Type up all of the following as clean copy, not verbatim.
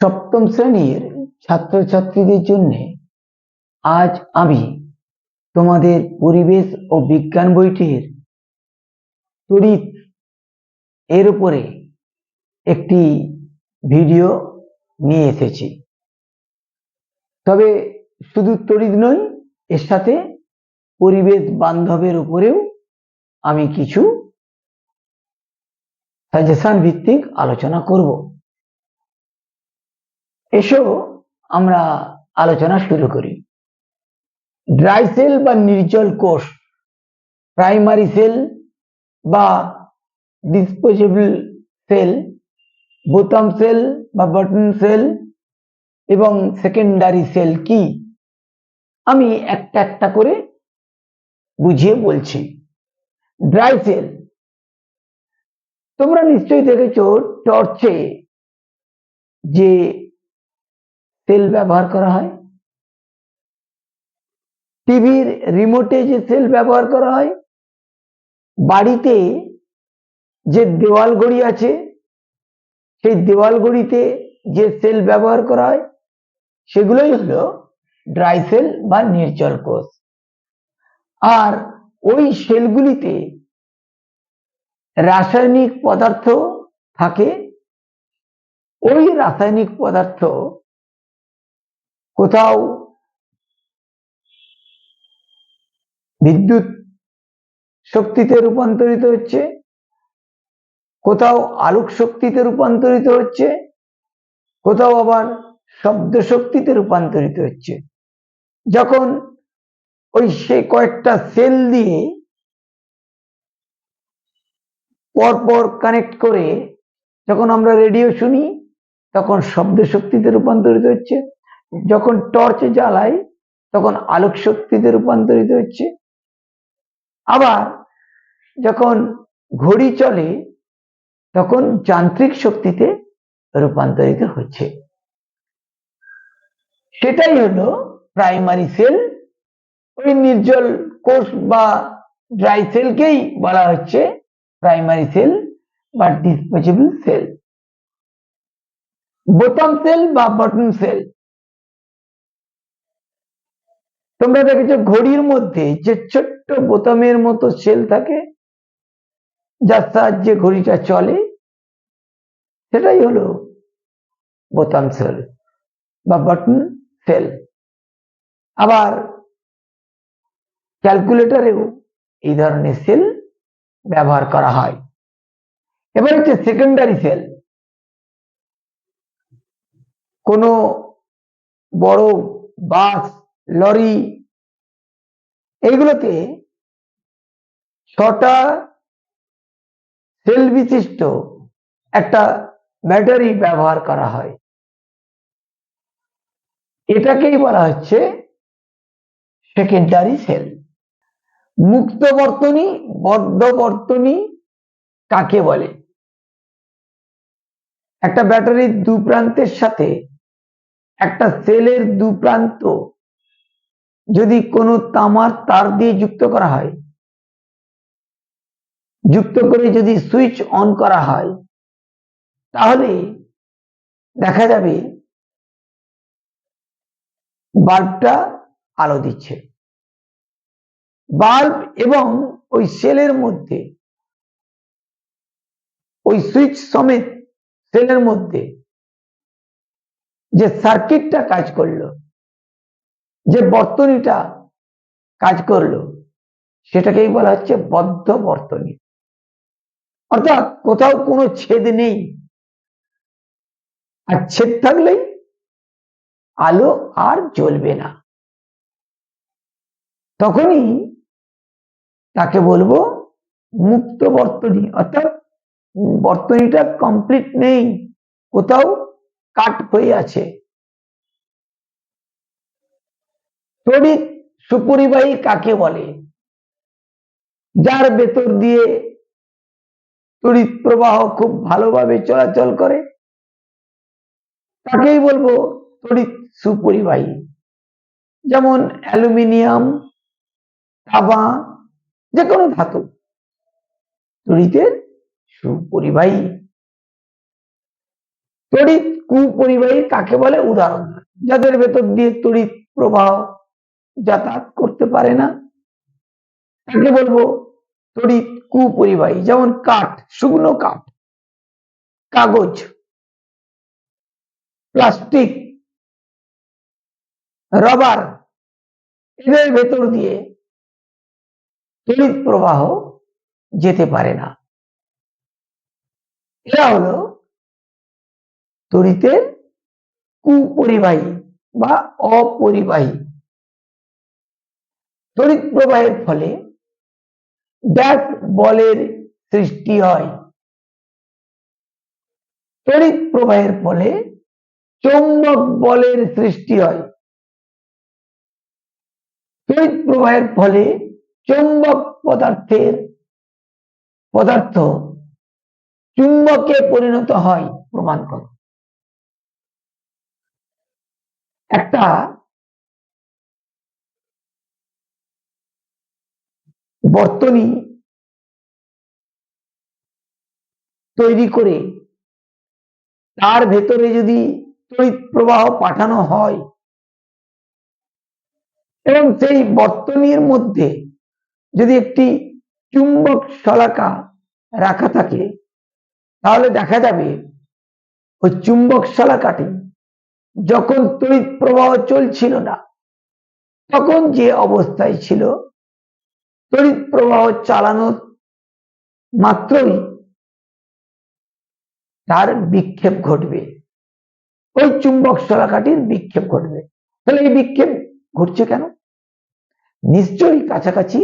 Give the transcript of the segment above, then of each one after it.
সপ্তম শ্রেণীর ছাত্রছাত্রীদের জন্য আজ আমি তোমাদের পরিবেশ ও বিজ্ঞান বইটির তড়িৎ এর উপরে একটি ভিডিও নিয়ে এসেছি। তবে শুধু তড়িৎ নয়, এর সাথে পরিবেশ বান্ধবের উপরেও আমি কিছু সাজেশন ভিত্তিক আলোচনা করব। এসো আমরা আলোচনা শুরু করি। ড্রাই সেল বা নির্জল কোষ, প্রাইমারি সেল বা ডিসপোজেবল সেল, বোতাম সেল বা বাটন সেল এবং সেকেন্ডারি সেল কি, আমি একটা একটা করে বুঝিয়ে বলছি। ড্রাই সেল, তোমরা নিশ্চয়ই দেখেছো টর্চে যে সেল ব্যবহার করা হয়, টিভির রিমোটে যে সেল ব্যবহার করা হয়, বাড়িতে যে দেওয়াল ঘড়ি আছে সেই দেওয়াল ঘড়িতে যে সেল ব্যবহার করা হয়, সেগুলোই হলো ড্রাই সেল বা নির্জল কোষ। আর ওই সেলগুলিতে রাসায়নিক পদার্থ থাকে। ওই রাসায়নিক পদার্থ কোথাও বিদ্যুৎ শক্তিতে রূপান্তরিত হচ্ছে, কোথাও আলোক শক্তিতে রূপান্তরিত হচ্ছে, কোথাও আবার শব্দ শক্তিতে রূপান্তরিত হচ্ছে। যখন ওই সে কয়েকটা সেল দিয়ে পরপর কানেক্ট করে যখন আমরা রেডিও শুনি, তখন শব্দ শক্তিতে রূপান্তরিত হচ্ছে। যখন টর্চ জ্বালাই তখন আলোক শক্তিতে রূপান্তরিত হচ্ছে। আবার যখন ঘড়ি চলে তখন যান্ত্রিক শক্তিতে রূপান্তরিত হচ্ছে। সেটাই হলো প্রাইমারি সেল। ওই নির্জল কোষ বা ড্রাই সেলকেই বলা হচ্ছে প্রাইমারি সেল বা ডিসপোজেবল সেল। বোতাম সেল বা বাটন সেল, তোমরা দেখেছো ঘড়ির মধ্যে যে ছোট্ট বোতামের মতো সেল থাকে, যার সাহায্যে ঘড়িটা চলে, সেটাই হলো বোতাম সেল বা বাটন সেল। আবার ক্যালকুলেটরেও এই ধরনের সেল ব্যবহার করা হয়। এবার হচ্ছে সেকেন্ডারি সেল। কোনো বড় বাস, লরি, এইগুলোতে 6টা সেল বিশিষ্ট একটা ব্যাটারি ব্যবহার করা হয়। এটাকেই বলা হচ্ছে সেকেন্ডারি সেল। মুক্ত বর্তনী, বদ্ধ বর্তনী কাকে বলে? একটা ব্যাটারির দু প্রান্তের সাথে একটা সেলের দু প্রান্ত যদি কোনো তামার তার দিয়ে যুক্ত করা হয়, যুক্ত করে যদি সুইচ অন করা হয়, তাহলে দেখা যাবে বাল্বটা আলো দিচ্ছে। বাল্ব এবং ওই সেলের মধ্যে, ওই সুইচ সমেত সেলের মধ্যে যে সার্কিটটা কাজ করলো, যে বর্তনীটা কাজ করলো, সেটাকেই বলা হচ্ছে বদ্ধ বর্তনী। অর্থাৎ কোথাও কোনো ছেদ নেই, আর ছেদ থাকলেই আলো আর জ্বলবে না। তখনই তাকে বলবো মুক্ত বর্তনী, অর্থাৎ বর্তনীটা কমপ্লিট নেই, কোথাও কাট হয়ে আছে। তড়িৎ সুপরিবাহী কাকে বলে? যার ভেতর দিয়ে তড়িৎ প্রবাহ খুব ভালোভাবে চলাচল করে, তাকেই বলবো তড়িৎ সুপরিবাহী। যেমন অ্যালুমিনিয়াম, তামা, যে কোনো ধাতু তড়িতের সুপরিবাহী। তড়িৎ কুপরিবাহী কাকে বলে? উদাহরণ যাদের ভেতর দিয়ে তড়িৎ প্রবাহ যাতায়াত করতে পারে না তাকে বলবো তড়িৎ কুপরিবাহী। যেমন কাঠ, শুকনো কাঠ, কাগজ, প্লাস্টিক, রবার, এদের ভেতর দিয়ে তড়িৎ প্রবাহ যেতে পারে না। এরা হলো তড়িতের কুপরিবাহী বা অপরিবাহী। তড়িৎ প্রবাহের ফলে ব্যাক বলের সৃষ্টি হয়। তড়িৎ প্রবাহের ফলে চৌম্বক বলের সৃষ্টি হয়। তড়িৎ প্রবাহের ফলে চৌম্বক পদার্থ চুম্বকে পরিণত হয়। প্রমাণ করো। একটা বর্তনী তৈরি করে তার ভেতরে যদি তড়িৎ প্রবাহ পাঠানো হয় এবং সেই বর্তনীর মধ্যে যদি একটি চুম্বক শলাকা রাখা থাকে তাহলে দেখা যাবে ওই চুম্বক শলাকাটি যখন তড়িৎ প্রবাহ চলছিল না তখন যে অবস্থায় ছিল তড়িৎ প্রবাহ চালানোর মাত্রই তার বিক্ষেপ ঘটবে, ওই চুম্বক শলাকাটির বিক্ষেপ ঘটবে। তাহলে এই বিক্ষেপ ঘটছে কেন? নিশ্চয়ই কাছাকাছি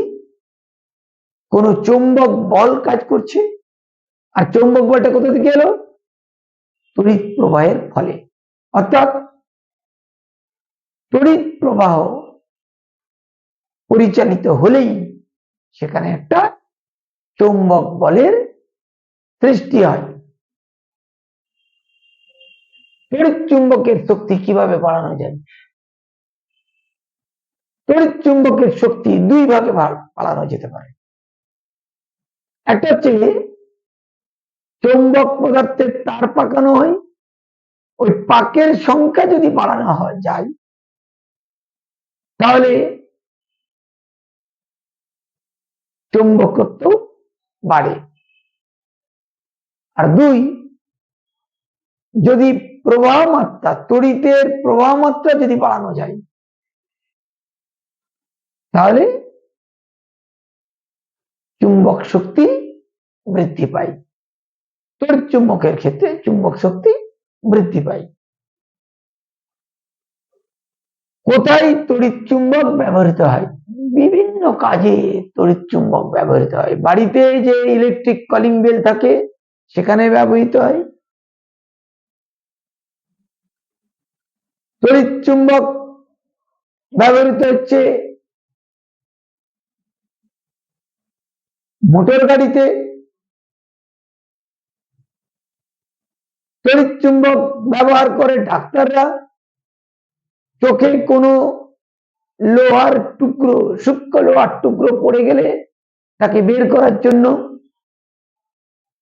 কোনো চৌম্বক বল কাজ করছে। আর চৌম্বক বলটা কোথা থেকে এলো? তড়িৎ প্রবাহের ফলে। অর্থাৎ তড়িৎ প্রবাহ পরিচালিত হলেই সেখানে একটা চৌম্বক বলের সৃষ্টি হয়। তড়িৎ চুম্বকের শক্তি কিভাবে বাড়ানো যায়? তড়িৎ চুম্বকের শক্তি দুই ভাগে বাড়ানো যেতে পারে। একটা হচ্ছে চৌম্বক পদার্থের তার পাকানো হয়, ওই পাকের সংখ্যা যদি বাড়ানো হয় যায় তাহলে চৌম্বকত্ব বাড়ে। আর দুই, যদি প্রবাহ মাত্রা, তড়িতের প্রবাহ মাত্রা যদি বাড়ানো যায় তাহলে চুম্বক শক্তি বৃদ্ধি পায়। তড়িৎ চুম্বকের ক্ষেত্রে চুম্বক শক্তি বৃদ্ধি পায়। কোথায় তড়িৎ চুম্বক ব্যবহৃত হয়? বিভিন্ন কাজে তড়িৎ চুম্বক ব্যবহৃত হয়। বাড়িতে যে ইলেকট্রিক কলিং বেল থাকে সেখানে ব্যবহৃত হয়। তড়িৎ চুম্বক ব্যবহৃত হচ্ছে মোটর গাড়িতে। তড়িৎ চুম্বক ব্যবহার করে ডাক্তাররা চোখে কোনো লোহার টুকরো, সূক্ষ্ম লোহার টুকরো পড়ে গেলে তাকে বের করার জন্য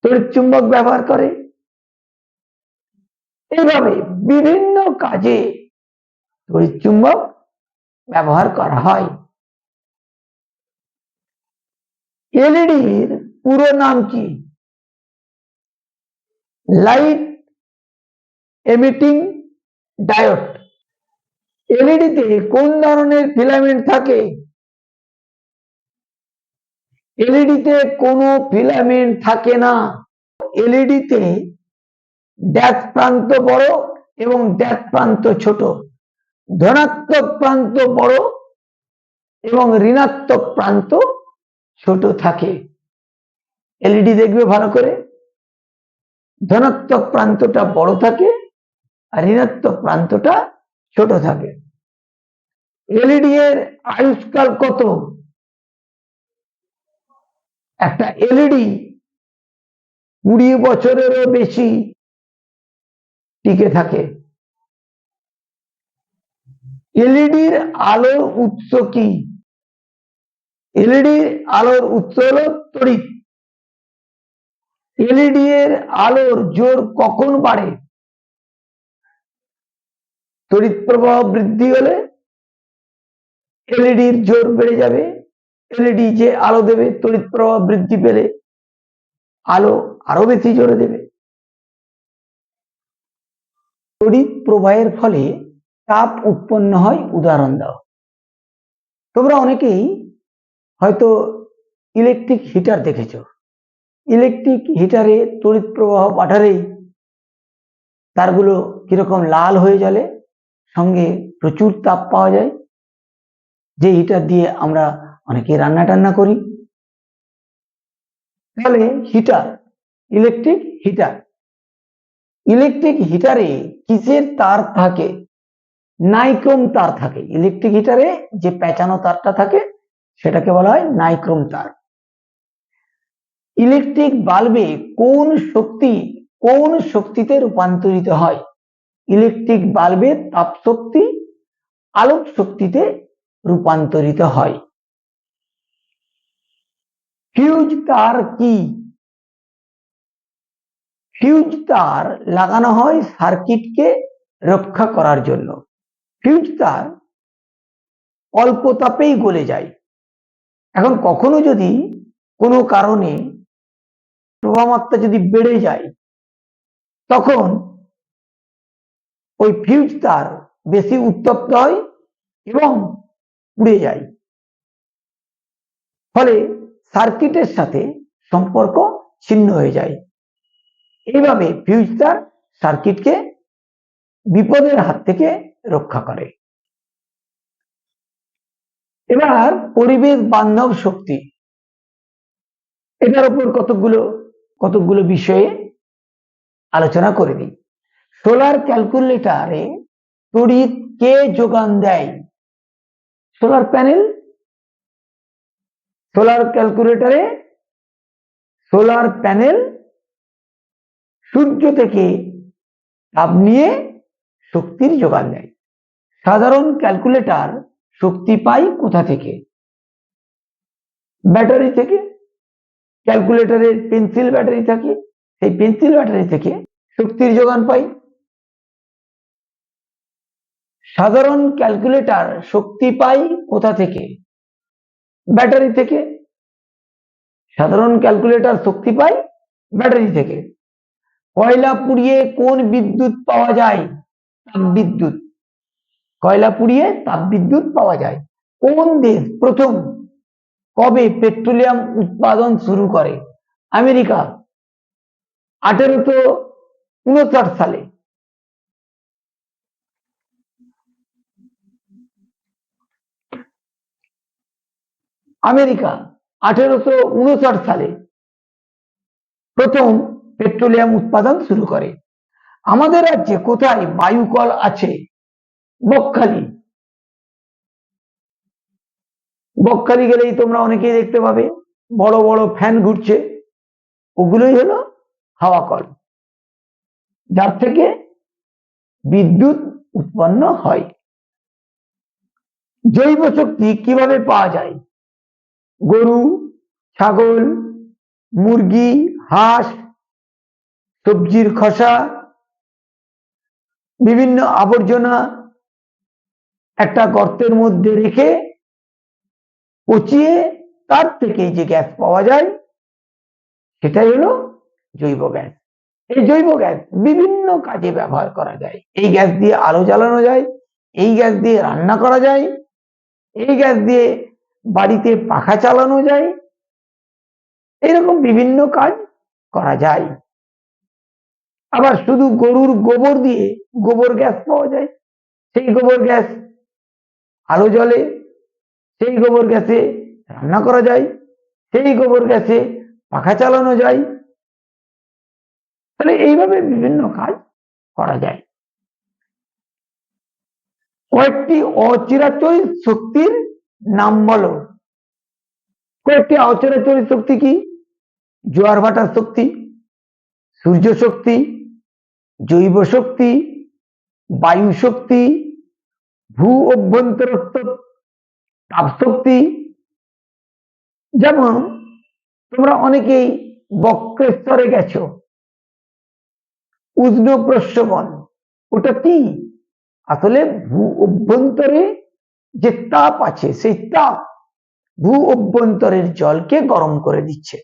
তড়িৎ চুম্বক ব্যবহার করে। এইভাবে বিভিন্ন কাজে তড়িৎ চুম্বক ব্যবহার করা হয়। এলইডির পুরো নাম কি? Light emitting diode. এলইডিতে কোন ধরনের ফিলামেন্ট থাকে? এলইডিতে কোনো ফিলামেন্ট থাকে না। এলইডিতে ড্যাশ প্রান্ত বড় এবং ড্যাশ প্রান্ত ছোট, ধনাত্মক প্রান্ত বড় এবং ঋণাত্মক প্রান্ত ছোট থাকে। এলইডি দেখবে ভালো করে, ধনাত্মক প্রান্তটা বড় থাকে আর ঋণাত্মক প্রান্তটা ছোট থাকে। এলইডি এর আয়ুষ্কাল কত? একটা এলইডি 20 বছরেরও বেশি টিকে থাকে। এলইডির আলোর উৎস কি? এলইডির আলোর উৎস হলো তড়িৎ। এলইডি এর আলোর জোর কখন বাড়ে? তড়িৎ প্রবাহ বৃদ্ধি হলে এলইডির জোর বেড়ে যাবে, এলইডি যে আলো দেবে তড়িৎ প্রবাহ বৃদ্ধি পেলে আলো আরো বেশি জোরে দেবে। তড়িৎ প্রবাহের ফলে তাপ উৎপন্ন হয়, উদাহরণ দাও। তোমরা অনেকেই হয়তো ইলেকট্রিক হিটার দেখেছো। ইলেকট্রিক হিটারে তড়িৎ প্রবাহ পাঠালেই তারগুলো কিরকম লাল হয়ে জ্বলে, সঙ্গে প্রচুর তাপ পাওয়া যায়, যে হিটার দিয়ে আমরা অনেকে রান্না টান্না করি। তাহলে হিটার, ইলেকট্রিক হিটার, ইলেকট্রিক হিটারে কিসের তার থাকে? নাইক্রোম তার থাকে। ইলেকট্রিক হিটারে যে পেঁচানো তারটা থাকে সেটাকে বলা হয় নাইক্রোম তার। ইলেকট্রিক বাল্বে কোন শক্তিতে রূপান্তরিত হয়? ইলেকট্রিক বাল্বের তাপ শক্তি আলোক শক্তিতে রূপান্তরিত হয়। ফিউজ তার কি? ফিউজ তার লাগানো হয় সার্কিটকে রক্ষা করার জন্য। ফিউজ তার অল্প তাপেই গলে যায়। এখন কখনো যদি কোনো কারণে প্রবাহমাত্রা যদি বেড়ে যায়, তখন ওই ফিউজ তার বেশি উত্তপ্ত হয় এবং পুড়ে যায়, ফলে সার্কিটের সাথে সম্পর্ক ছিন্ন হয়ে যায়। এইভাবে ফিউজ তার সার্কিটকে বিপদের হাত থেকে রক্ষা করে। এবার পরিবেশ বান্ধব শক্তি, এটার উপর কতগুলো বিষয়ে আলোচনা করে দিই। সোলার ক্যালকুলেটরে তড়িৎ কে যোগান দেয়? Solar panel. সোলার ক্যালকুলেটরে সোলার প্যানেল সূর্য থেকে তাপ নিয়ে শক্তির যোগান দেয়। সাধারণ ক্যালকুলেটর শক্তি পায় কোথা থেকে? ব্যাটারি থেকে। ক্যালকুলেটরের পেন্সিল ব্যাটারি থাকে, সেই পেন্সিল ব্যাটারি থেকে শক্তির যোগান পাই। সাধারণ ক্যালকুলেটর শক্তি পাই কোথা থেকে? ব্যাটারি থেকে। সাধারণ ক্যালকুলেটর শক্তি পাই ব্যাটারি থেকে। কয়লা পুড়িয়ে কোন বিদ্যুৎ পাওয়া যায়? তাপবিদ্যুৎ। কয়লা পুড়িয়ে তাপবিদ্যুৎ পাওয়া যায়। কোন দেশ প্রথম কবে পেট্রোলিয়াম উৎপাদন শুরু করে? আমেরিকা, 1859 সালে। আমেরিকা 1859 সালে প্রথম পেট্রোলিয়াম উৎপাদন শুরু করে। আমাদের রাজ্যে কোথায় বায়ুকল আছে? বকখালি। বকখালি গেলেই তোমরা অনেকেই দেখতে পাবে বড় বড় ফ্যান ঘুরছে, ওগুলোই হলো হাওয়া কল, যার থেকে বিদ্যুৎ উৎপন্ন হয়। জৈব শক্তি কিভাবে পাওয়া যায়? গরু, ছাগল, মুরগি, হাঁস, সবজির খোসা, বিভিন্ন আবর্জনা একটা গর্তের মধ্যে রেখে পচিয়ে তার থেকে যে গ্যাস পাওয়া যায় সেটাই হলো জৈব গ্যাস। এই জৈব গ্যাস বিভিন্ন কাজে ব্যবহার করা যায়। এই গ্যাস দিয়ে আলো জ্বালানো যায়, এই গ্যাস দিয়ে রান্না করা যায়, এই গ্যাস দিয়ে বাড়িতে পাখা চালানো যায়, এরকম বিভিন্ন কাজ করা যায়। আবার শুধু গরুর গোবর দিয়ে গোবর গ্যাস পাওয়া যায়, সেই গোবর গ্যাস আলো জ্বলে, সেই গোবর গ্যাসে রান্না করা যায়, সেই গোবর গ্যাসে পাখা চালানো যায়। তাহলে এইভাবে বিভিন্ন কাজ করা যায়। কয়েকটি অচিরাচরিত শক্তির নাম বলো। কয়েকটি অচিরাচরিত শক্তি কি? জোয়ার ভাটার শক্তি, সূর্য শক্তি, জৈব শক্তি, বায়ু শক্তি, ভূ অভ্যন্তরস্থ তাপ শক্তি। যেমন তোমরা অনেকেই বক্রেশ্বরে গেছো, উষ্ণ প্রস্রবণ, ওটা কি? আসলে ভূ অভ্যন্তরে যে তাপ আছে সেই তাপ ভূ অভ্যন্তরের জলকে গরম করে দিচ্ছে,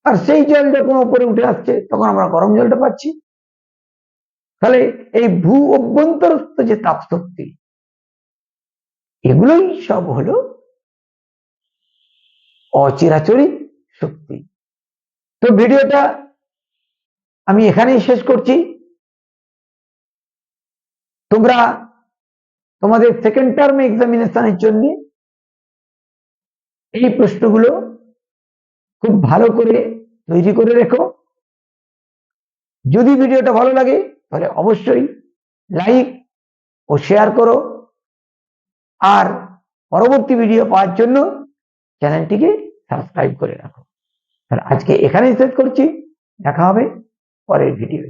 আর সেই জল যখন উপরে উঠে আসছে তখন আমরা গরম জলটা পাচ্ছি। তাহলে এই ভূ অভ্যন্তরস্থ যে তাপ শক্তি, এগুলোই সব হলো অচিরাচরিত শক্তি। তো ভিডিওটা আমি এখানেই শেষ করছি। তোমরা তোমাদের সেকেন্ড টার্ম এক্সামিনেশনের জন্য এই প্রশ্নগুলো খুব ভালো করে তৈরি করে রেখো। যদি ভিডিওটা ভালো লাগে তাহলে অবশ্যই লাইক ও শেয়ার করো, আর পরবর্তী ভিডিও পাওয়ার জন্য চ্যানেলটিকে সাবস্ক্রাইব করে রাখো। আজকে এখানেই শেষ করছি, দেখা হবে পরের ভিডিও।